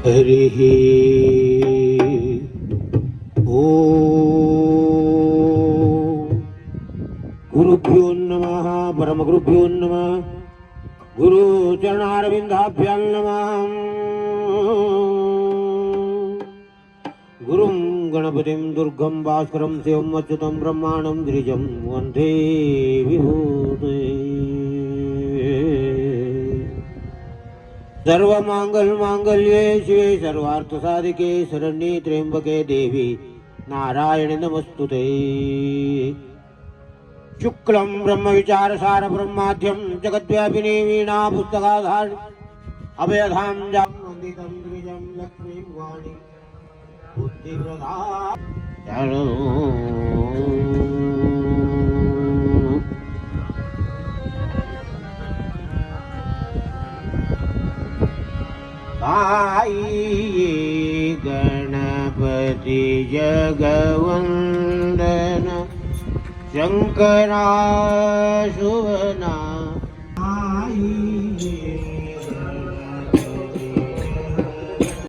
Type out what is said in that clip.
हरिः ॐ गुरुभ्यो नमः परमगुरुभ्यो नमः गुरुचरणारविन्दाभ्यां नमः गुरुं गणपतिं दुर्गं भास्करं शिवं अच्युतं ब्रह्माणं गिरिजं वन्दे विभूतये सर्वमंगलमांगल्ये शिवे सर्वार्थसाधिके शरण्ये त्र्यंबके देवी नारायणे नमस्तुते। शुक्लं ब्रह्मविचारसार ब्रह्माद्यं जगद्व्यापिनी वीणा पुस्तकाधार अभयधाम वन्दितं द्विजं लक्ष्मीं वाणी बुद्धिप्रदा आई गणपति जगवंदन शंकरा शुभना